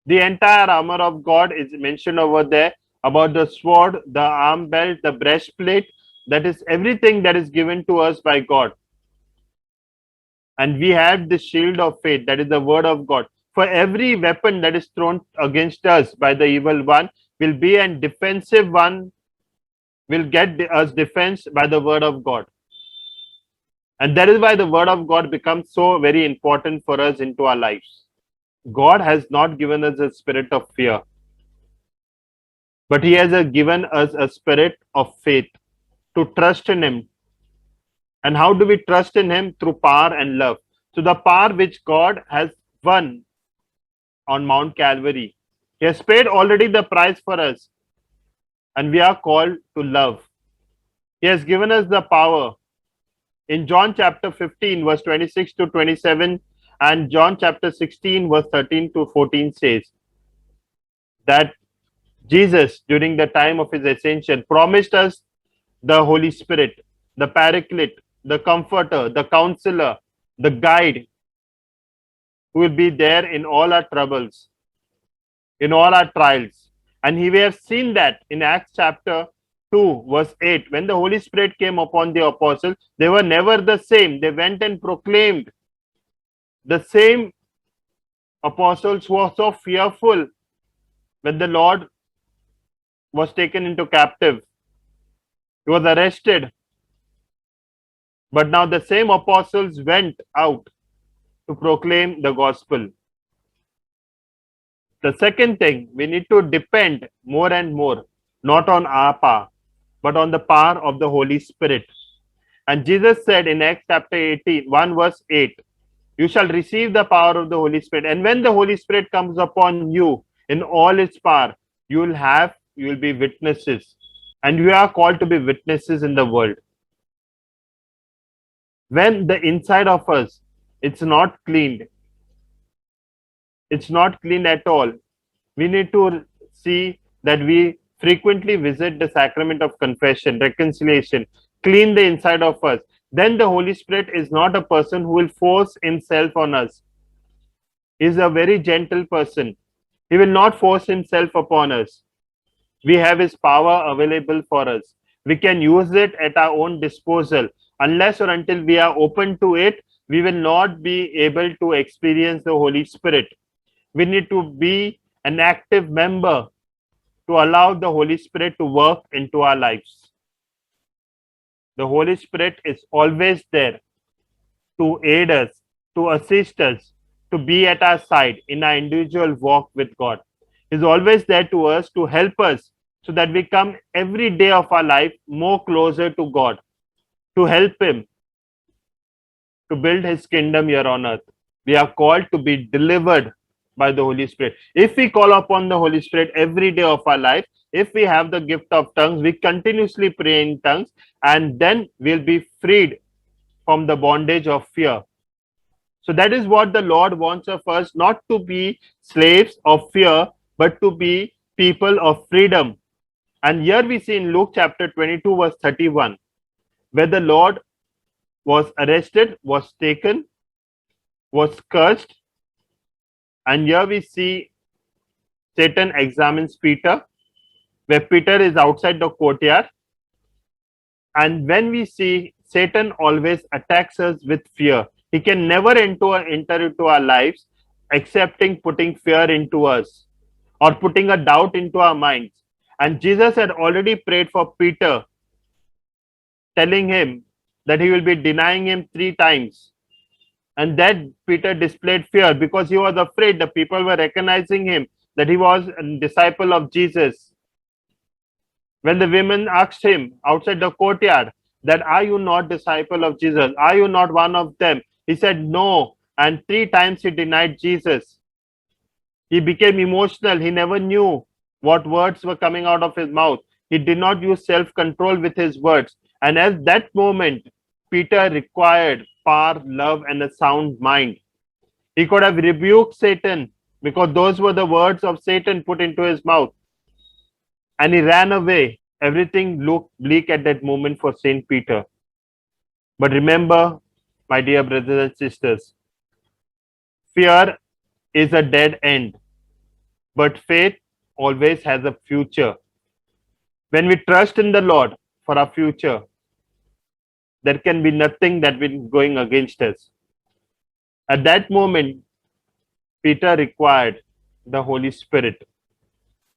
The entire armor of God is mentioned over there about the sword, the arm belt, the breastplate. That is everything that is given to us by God. And we have the shield of faith, that is the word of God. For every weapon that is thrown against us by the evil one will be a defensive one, will get us defense by the word of God. And that is why the word of God becomes so very important for us into our lives. God has not given us a spirit of fear, but he has given us a spirit of faith, to trust in him. And how do we trust in him? Through power and love. So the power which God has won on Mount Calvary, he has paid already the price for us, and we are called to love. He has given us the power. In John chapter 15, verse 26 to 27, and John chapter 16, verse 13 to 14 says that Jesus, during the time of his ascension, promised us the Holy Spirit, the Paraclete, the Comforter, the Counselor, the Guide, who will be there in all our troubles, in all our trials. And we have seen that in Acts chapter 2, verse 8, when the Holy Spirit came upon the apostles, they were never the same. They went and proclaimed. The same apostles who were so fearful when the Lord was taken into captive. He was arrested. But now the same apostles went out to proclaim the gospel. The second thing, we need to depend more and more, not on our power, but on the power of the Holy Spirit. And Jesus said in Acts chapter 18, 1 verse 8, you shall receive the power of the Holy Spirit. And when the Holy Spirit comes upon you in all its power, you will be witnesses. And we are called to be witnesses in the world. When the inside of us, it's not cleaned, it's not clean at all, we need to see that we frequently visit the sacrament of confession, reconciliation, clean the inside of us. Then the Holy Spirit is not a person who will force himself on us. He is a very gentle person. He will not force himself upon us. We have his power available for us. We can use it at our own disposal. Unless or until we are open to it, we will not be able to experience the Holy Spirit. We need to be an active member to allow the Holy Spirit to work into our lives. The Holy Spirit is always there to aid us, to assist us, to be at our side in our individual walk with God. He's always there to us to help us so that we come every day of our life more closer to God, to help him to build his kingdom here on earth. We are called to be delivered by the Holy Spirit. If we call upon the Holy Spirit every day of our life, if we have the gift of tongues, we continuously pray in tongues, and then we'll be freed from the bondage of fear. So that is what the Lord wants of us, not to be slaves of fear, but to be people of freedom. And here we see in Luke chapter 22, verse 31, where the Lord was arrested, was taken, was cursed. And here we see Satan examines Peter, where Peter is outside the courtyard. And when we see Satan always attacks us with fear, he can never enter into our lives excepting putting fear into us or putting a doubt into our minds. And Jesus had already prayed for Peter, telling him that he will be denying him 3 times. And that Peter displayed fear because he was afraid. The people were recognizing him, that he was a disciple of Jesus. When the women asked him outside the courtyard that, are you not disciple of Jesus? Are you not one of them? He said no. And 3 times he denied Jesus. He became emotional. He never knew what words were coming out of his mouth. He did not use self-control with his words. And at that moment, Peter required power, love, and a sound mind. He could have rebuked Satan because those were the words of Satan put into his mouth. And he ran away. Everything looked bleak at that moment for Saint Peter. But remember, my dear brothers and sisters, fear is a dead end, but faith always has a future. When we trust in the Lord for our future, there can be nothing that will be going against us. At that moment, Peter required the Holy Spirit.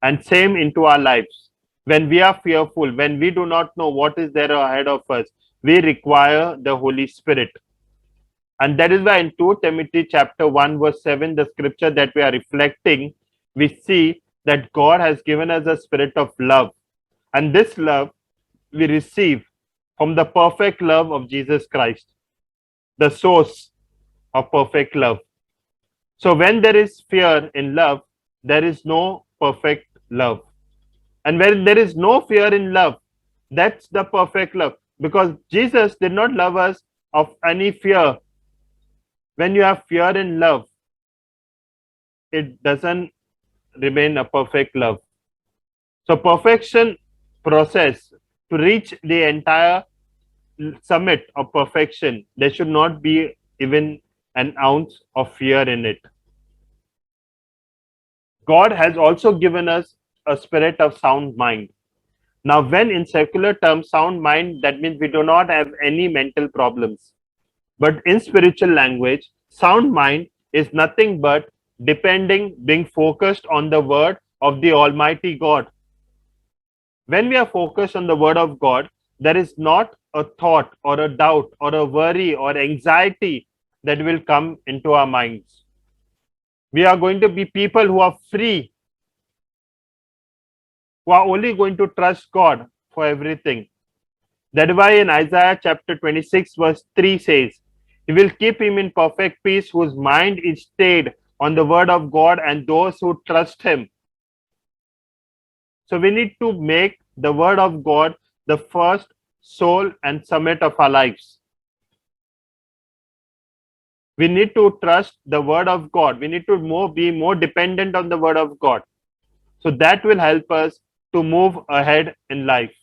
And same into our lives. When we are fearful, when we do not know what is there ahead of us, we require the Holy Spirit. And that is why in 2 Timothy chapter 1 verse 7, the scripture that we are reflecting, we see that God has given us a spirit of love. And this love we receive from the perfect love of Jesus Christ, the source of perfect love. So when there is fear in love, there is no perfect love. And when there is no fear in love, that's the perfect love. Because Jesus did not love us of any fear. When you have fear in love, it doesn't remain a perfect love. So perfection process, to reach the entire summit of perfection, there should not be even an ounce of fear in it. God has also given us a spirit of sound mind. Now, when in secular terms, sound mind, that means we do not have any mental problems. But in spiritual language, sound mind is nothing but being focused on the word of the Almighty God. When we are focused on the word of God, there is not a thought or a doubt or a worry or anxiety that will come into our minds. We are going to be people who are free, who are only going to trust God for everything. That is why in Isaiah chapter 26 verse 3 says, He will keep him in perfect peace whose mind is stayed on the word of God and those who trust Him. So we need to make the word of God the first soul and summit of our lives. We need to trust the word of God. We need to be more dependent on the word of God. So that will help us to move ahead in life.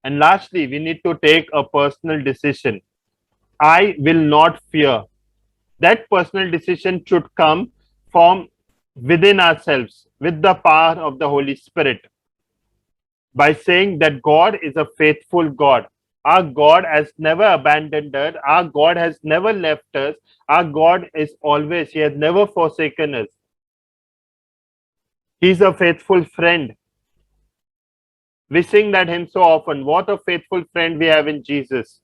And lastly, we need to take a personal decision. I will not fear. That personal decision should come from within ourselves with the power of the Holy Spirit, by saying that God is a faithful God. Our God has never abandoned us. Our God has never left us. Our God is always, He has never forsaken us. He's a faithful friend. We sing that hymn so often. What a faithful friend we have in Jesus.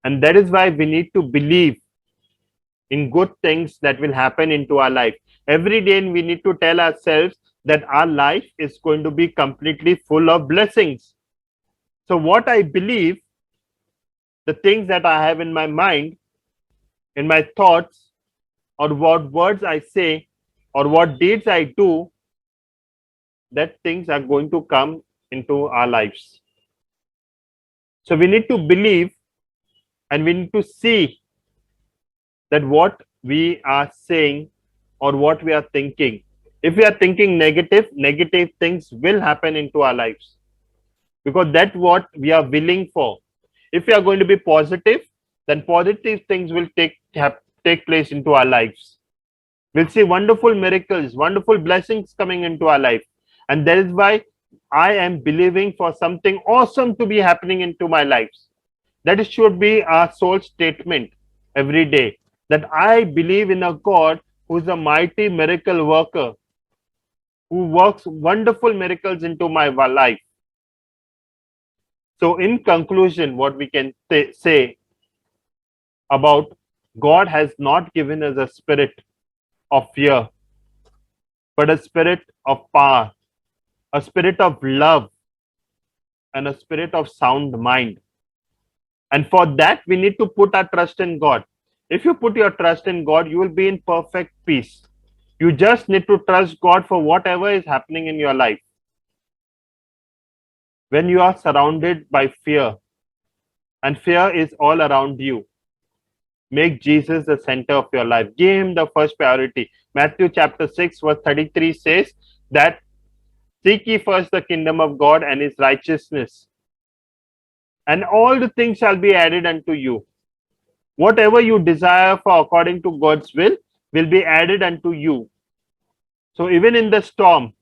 And that is why we need to believe in good things that will happen into our life. Every day we need to tell ourselves that our life is going to be completely full of blessings. So what I believe, the things that I have in my mind, in my thoughts, or what words I say, or what deeds I do, that things are going to come into our lives. So we need to believe and we need to see that what we are saying or what we are thinking. If we are thinking negative things will happen into our lives, because that's what we are willing for. If we are going to be positive, then positive things will take place into our lives. We'll see wonderful miracles, wonderful blessings coming into our life. And that is why I am believing for something awesome to be happening into my lives. That should be our soul statement every day, that I believe in a God who is a mighty miracle worker, who works wonderful miracles into my life. So in conclusion, what we can say about God has not given us a spirit of fear, but a spirit of power, a spirit of love, and a spirit of sound mind. And for that, we need to put our trust in God. If you put your trust in God, you will be in perfect peace. You just need to trust God for whatever is happening in your life. When you are surrounded by fear, and fear is all around you, make Jesus the center of your life. Give Him the first priority. Matthew chapter 6 verse 33 says that seek ye first the kingdom of God and His righteousness, and all the things shall be added unto you. Whatever you desire for according to God's will be added unto you. So even in the storm,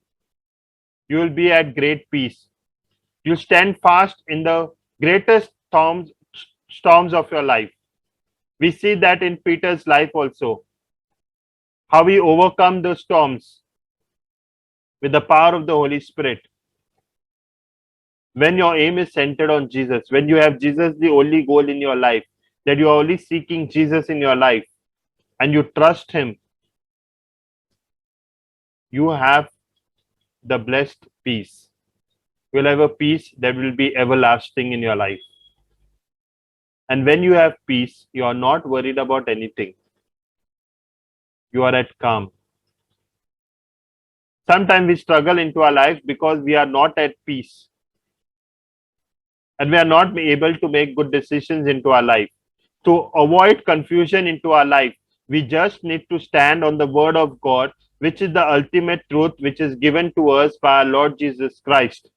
you will be at great peace. You stand fast in the greatest storms of your life. We see that in Peter's life also, how he overcome the storms with the power of the Holy Spirit. When your aim is centered on Jesus, when you have Jesus the only goal in your life, that you are only seeking Jesus in your life, and you trust Him, you have the blessed peace. You will have a peace that will be everlasting in your life. And when you have peace, you are not worried about anything. You are at calm. Sometimes we struggle into our life because we are not at peace. And we are not able to make good decisions into our life. To avoid confusion into our life, we just need to stand on the word of God, which is the ultimate truth, which is given to us by our Lord Jesus Christ.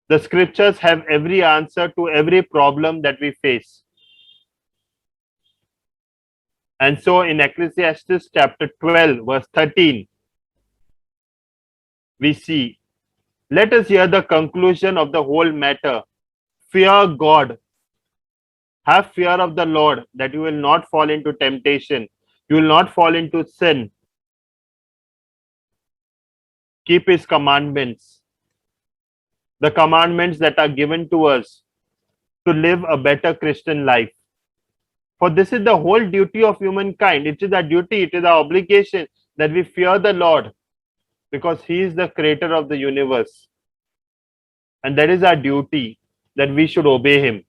The scriptures have every answer to every problem that we face. And so in Ecclesiastes chapter 12, verse 13, we see. Let us hear the conclusion of the whole matter. Fear God. Have fear of the Lord, that you will not fall into temptation. You will not fall into sin. Keep His commandments. The commandments that are given to us to live a better Christian life. For this is the whole duty of humankind. It is our duty, it is our obligation that we fear the Lord, because He is the creator of the universe. And that is our duty, that we should obey Him.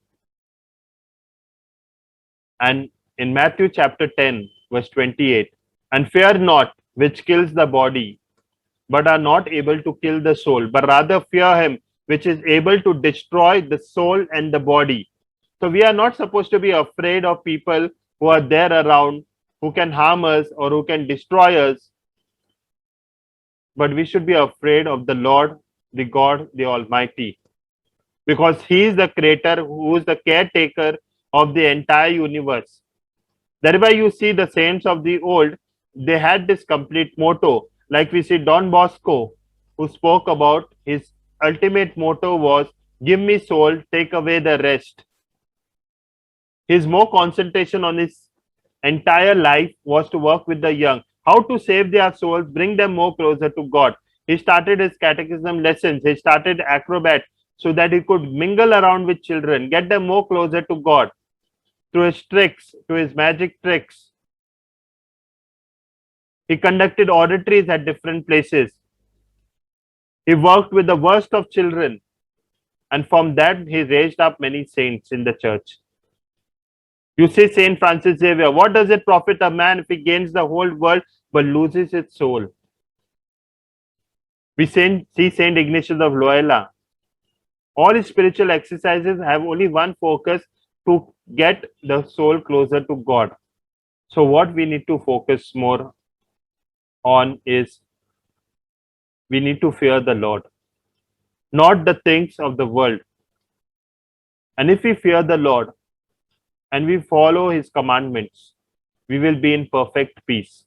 And in Matthew chapter 10, verse 28, and fear not, which kills the body, but are not able to kill the soul, but rather fear Him, which is able to destroy the soul and the body. So we are not supposed to be afraid of people who are there around, who can harm us or who can destroy us. But we should be afraid of the Lord, the God, the Almighty, because He is the creator, who is the caretaker of the entire universe. That is why you see the saints of the old, they had this complete motto. Like we see Don Bosco, who spoke about his ultimate motto was, give me soul, take away the rest. His more concentration on his entire life was to work with the young, how to save their souls, bring them more closer to God. He started his catechism lessons, he started acrobat, so that he could mingle around with children, get them more closer to God through his tricks, through his magic tricks. He conducted auditories at different places. He worked with the worst of children, and from that he raised up many saints in the church. You see Saint Francis Xavier, what does it profit a man if he gains the whole world but loses his soul? We see Saint Ignatius of Loyola. All his spiritual exercises have only one focus, to get the soul closer to God. So what we need to focus more on is, we need to fear the Lord, not the things of the world. And if we fear the Lord and we follow His commandments, we will be in perfect peace.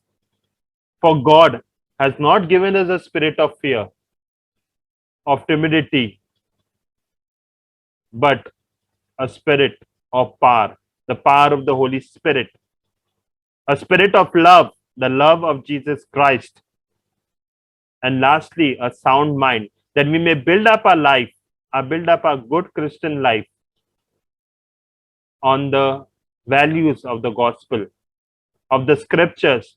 For God has not given us a spirit of fear, of timidity, but a spirit of power, the power of the Holy Spirit, a spirit of love, the love of Jesus Christ, and lastly, a sound mind, that we may build up our life, build up our good Christian life on the values of the gospel, of the scriptures.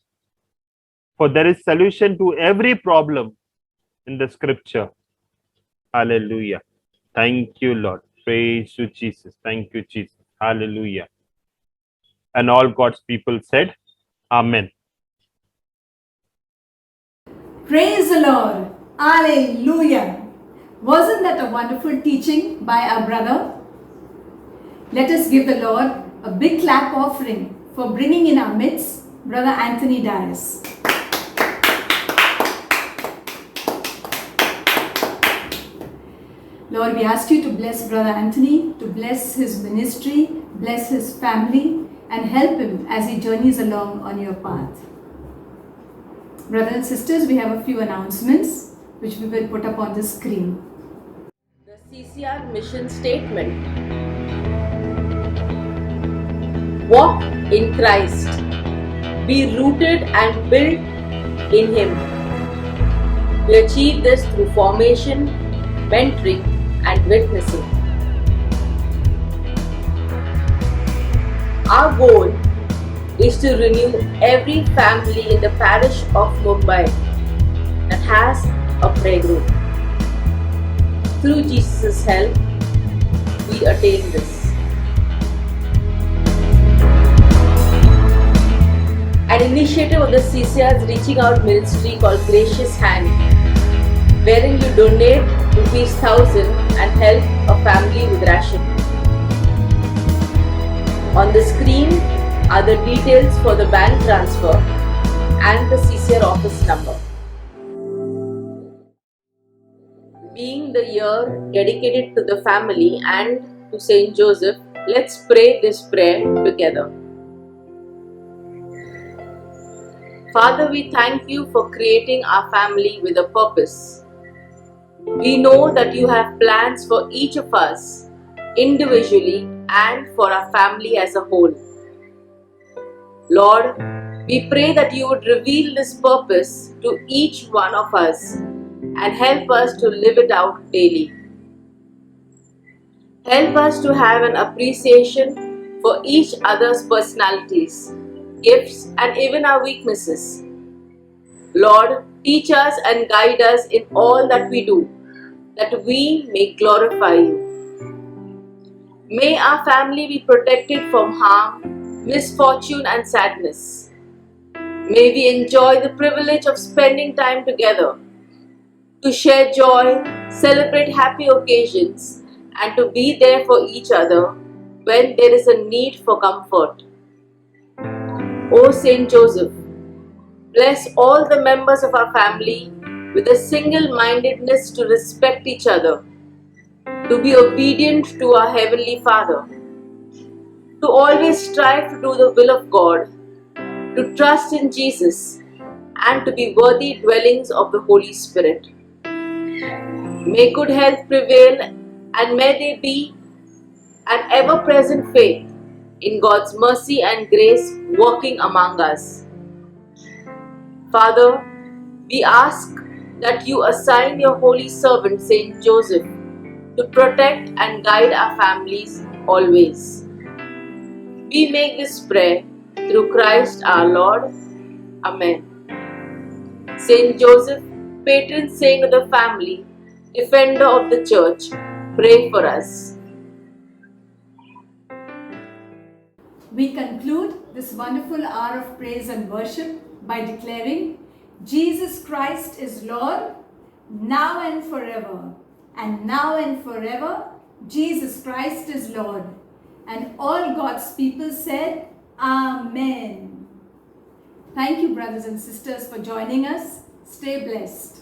For there is solution to every problem in the scripture. Hallelujah. Thank you, Lord. Praise you, Jesus. Thank you, Jesus. Hallelujah. And all God's people said, Amen. Praise the Lord. Hallelujah. Wasn't that a wonderful teaching by our brother? Let us give the Lord a big clap offering for bringing in our midst Brother Anthony Dias. Lord, we ask you to bless Brother Anthony, to bless his ministry, bless his family, and help him as he journeys along on your path. Brothers and sisters, we have a few announcements which we will put up on the screen. The CCR mission statement. Walk in Christ. Be rooted and built in Him. We achieve this through formation, mentoring, and witnessing. Our goal is to renew every family in the parish of Mumbai that has a prayer group. Through Jesus' help, we attain this. An initiative of the CCR's Reaching Out ministry called Gracious Hand, wherein you donate ₹1,000 and help a family with ration. On the screen are the details for the bank transfer and the CCR office number. Being the year dedicated to the family and to Saint Joseph, let's pray this prayer together. Father, we thank you for creating our family with a purpose. We know that you have plans for each of us individually and for our family as a whole. Lord, we pray that you would reveal this purpose to each one of us and help us to live it out daily. Help us to have an appreciation for each other's personalities, gifts, and even our weaknesses. Lord, teach us and guide us in all that we do, that we may glorify you. May our family be protected from harm, misfortune, and sadness. May we enjoy the privilege of spending time together, to share joy, celebrate happy occasions, and to be there for each other when there is a need for comfort. O Saint Joseph, bless all the members of our family with a single-mindedness to respect each other, to be obedient to our Heavenly Father, to always strive to do the will of God, to trust in Jesus, and to be worthy dwellings of the Holy Spirit. May good health prevail, and may there be an ever-present faith in God's mercy and grace working among us. Father, we ask that you assign your holy servant Saint Joseph to protect and guide our families always. We make this prayer through Christ our Lord. Amen. Saint Joseph, patron saint of the family, defender of the church, pray for us. We conclude this wonderful hour of praise and worship by declaring, Jesus Christ is Lord, now and forever. And now and forever, Jesus Christ is Lord. And all God's people said, Amen. Thank you, brothers and sisters, for joining us. Stay blessed.